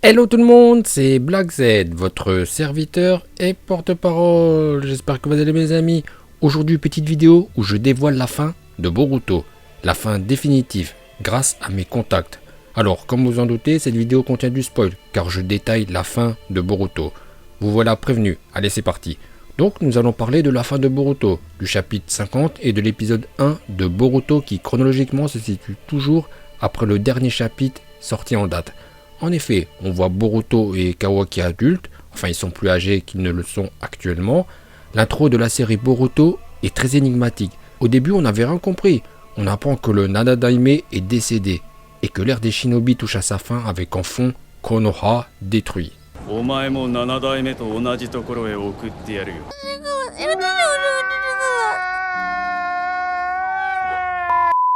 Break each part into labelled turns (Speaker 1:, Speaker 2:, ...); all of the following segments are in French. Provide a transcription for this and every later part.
Speaker 1: Hello tout le monde, c'est Black Z, votre serviteur et porte-parole. J'espère que vous allez mes amis. Aujourd'hui, petite vidéo où je dévoile la fin de Boruto. La fin définitive, grâce à mes contacts. Alors, comme vous en doutez, cette vidéo contient du spoil, car je détaille la fin de Boruto. Vous voilà prévenu, allez c'est parti. Donc nous allons parler de la fin de Boruto, du chapitre 50 et de l'épisode 1 de Boruto qui chronologiquement se situe toujours après le dernier chapitre sorti en date. En effet, on voit Boruto et Kawaki adultes, enfin ils sont plus âgés qu'ils ne le sont actuellement. L'intro de la série Boruto est très énigmatique. Au début on n'avait rien compris, on apprend que le Nanadaime est décédé et que l'ère des shinobi touche à sa fin avec en fond Konoha détruit.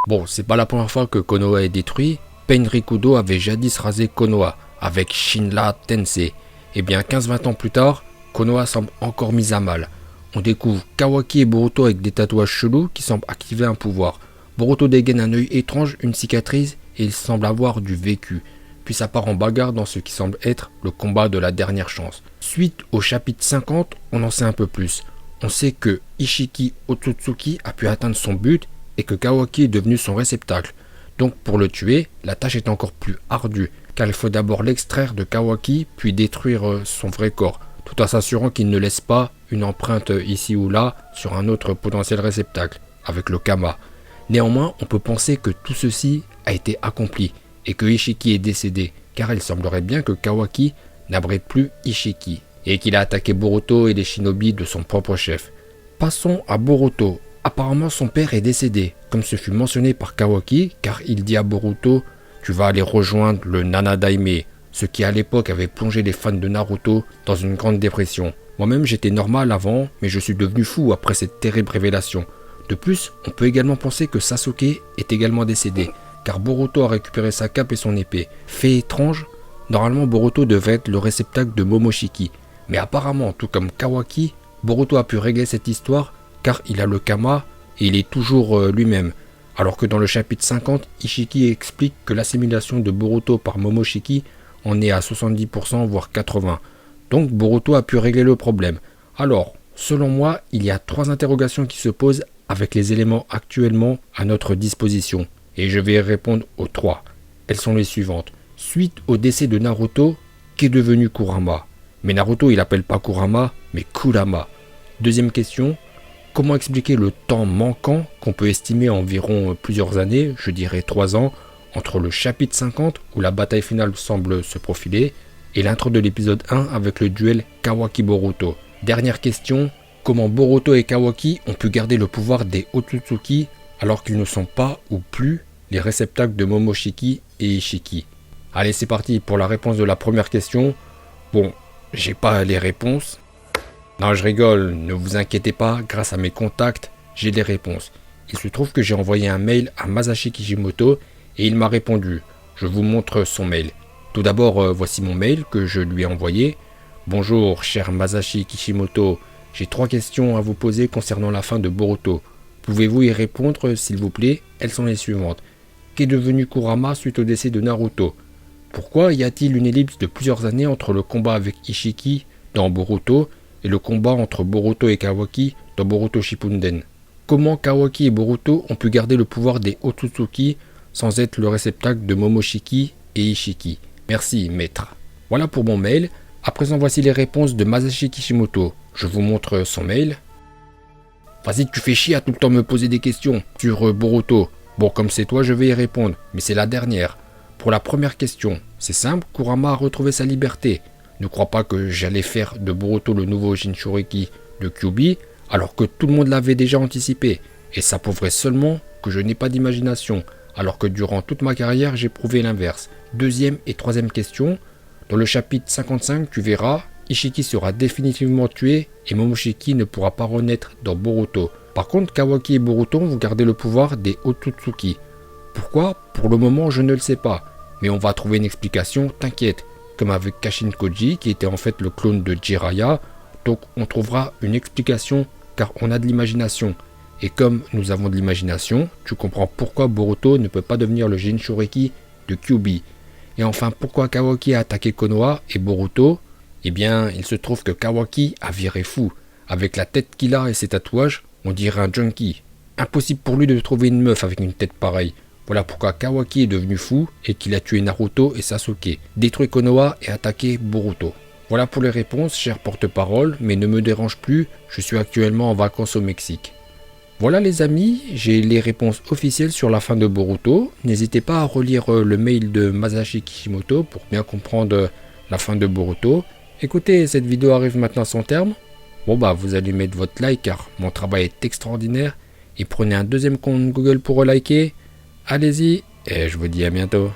Speaker 1: Bon, c'est pas la première fois que Konoha est détruit. Pain Rikudo avait jadis rasé Konoha avec Shinra Tensei. Et bien 15-20 ans plus tard, Konoha semble encore mise à mal. On découvre Kawaki et Boruto avec des tatouages chelous qui semblent activer un pouvoir. Boruto dégaine un œil étrange, une cicatrice et il semble avoir du vécu. Puis ça part en bagarre dans ce qui semble être le combat de la dernière chance. Suite au chapitre 50, on en sait un peu plus. On sait que Ishiki Otsutsuki a pu atteindre son but et que Kawaki est devenu son réceptacle. Donc pour le tuer, la tâche est encore plus ardue, car il faut d'abord l'extraire de Kawaki, puis détruire son vrai corps, tout en s'assurant qu'il ne laisse pas une empreinte ici ou là sur un autre potentiel réceptacle, avec le Kama. Néanmoins, on peut penser que tout ceci a été accompli, et que Ishiki est décédé, car il semblerait bien que Kawaki n'abrite plus Ishiki, et qu'il a attaqué Boruto et les shinobi de son propre chef. Passons à Boruto. Apparemment son père est décédé, comme ce fut mentionné par Kawaki, car il dit à Boruto « Tu vas aller rejoindre le Nanadaime », ce qui à l'époque avait plongé les fans de Naruto dans une grande dépression. Moi-même j'étais normal avant, mais je suis devenu fou après cette terrible révélation. De plus, on peut également penser que Sasuke est également décédé, car Boruto a récupéré sa cape et son épée. Fait étrange, normalement Boruto devait être le réceptacle de Momoshiki, mais apparemment, tout comme Kawaki, Boruto a pu régler cette histoire car il a le Kama et il est toujours lui-même. Alors que dans le chapitre 50, Ishiki explique que l'assimilation de Boruto par Momoshiki en est à 70% voire 80%. Donc Boruto a pu régler le problème. Alors, selon moi, il y a 3 interrogations qui se posent avec les éléments actuellement à notre disposition. Et je vais répondre aux 3. Elles sont les suivantes. Suite au décès de Naruto, qu'est devenu Kurama? Mais Naruto il appelle pas Kurama, mais Kurama. Deuxième question. Comment expliquer le temps manquant qu'on peut estimer environ plusieurs années, je dirais 3 ans, entre le chapitre 50 où la bataille finale semble se profiler et l'intro de l'épisode 1 avec le duel Kawaki-Boruto. Dernière question, comment Boruto et Kawaki ont pu garder le pouvoir des Otsutsuki alors qu'ils ne sont pas ou plus les réceptacles de Momoshiki et Ishiki? Allez c'est parti pour la réponse de la première question. Bon, j'ai pas les réponses. Non, je rigole, ne vous inquiétez pas, grâce à mes contacts, j'ai des réponses. Il se trouve que j'ai envoyé un mail à Masashi Kishimoto et il m'a répondu. Je vous montre son mail. Tout d'abord, voici mon mail que je lui ai envoyé. Bonjour, cher Masashi Kishimoto, j'ai 3 questions à vous poser concernant la fin de Boruto. Pouvez-vous y répondre, s'il vous plaît? Elles sont les suivantes. Qu'est devenu Kurama suite au décès de Naruto? Pourquoi y a-t-il une ellipse de plusieurs années entre le combat avec Ishiki dans Boruto et le combat entre Boruto et Kawaki dans Boruto Shippuden? Comment Kawaki et Boruto ont pu garder le pouvoir des Otsutsuki sans être le réceptacle de Momoshiki et Ishiki? Merci, maître. Voilà pour mon mail. À présent, voici les réponses de Masashi Kishimoto. Je vous montre son mail. Vas-y, tu fais chier à tout le temps me poser des questions sur Boruto. Bon, comme c'est toi, je vais y répondre, mais c'est la dernière. Pour la première question, c'est simple, Kurama a retrouvé sa liberté. Ne crois pas que j'allais faire de Boruto le nouveau Jinchuriki de Kyuubi, alors que tout le monde l'avait déjà anticipé. Et ça prouverait seulement que je n'ai pas d'imagination, alors que durant toute ma carrière, j'ai prouvé l'inverse. Deuxième et troisième question. Dans le chapitre 55, tu verras, Ishiki sera définitivement tué et Momoshiki ne pourra pas renaître dans Boruto. Par contre, Kawaki et Boruto vont garder le pouvoir des Otsutsuki. Pourquoi? Pour le moment, je ne le sais pas. Mais on va trouver une explication, t'inquiète. Comme avec Kashin Koji, qui était en fait le clone de Jiraiya. Donc on trouvera une explication, car on a de l'imagination. Et comme nous avons de l'imagination, tu comprends pourquoi Boruto ne peut pas devenir le Jinchuriki de Kyuubi. Et enfin, pourquoi Kawaki a attaqué Konoha et Boruto? Eh bien, il se trouve que Kawaki a viré fou. Avec la tête qu'il a et ses tatouages, on dirait un junkie. Impossible pour lui de trouver une meuf avec une tête pareille. Voilà pourquoi Kawaki est devenu fou et qu'il a tué Naruto et Sasuke, détruit Konoha et attaqué Boruto. Voilà pour les réponses, cher porte-parole, mais ne me dérange plus, je suis actuellement en vacances au Mexique. Voilà les amis, j'ai les réponses officielles sur la fin de Boruto. N'hésitez pas à relire le mail de Masashi Kishimoto pour bien comprendre la fin de Boruto. Écoutez, cette vidéo arrive maintenant à son terme. Bon bah vous allez mettre votre like car mon travail est extraordinaire. Et prenez un deuxième compte Google pour liker. Allez-y et je vous dis à bientôt.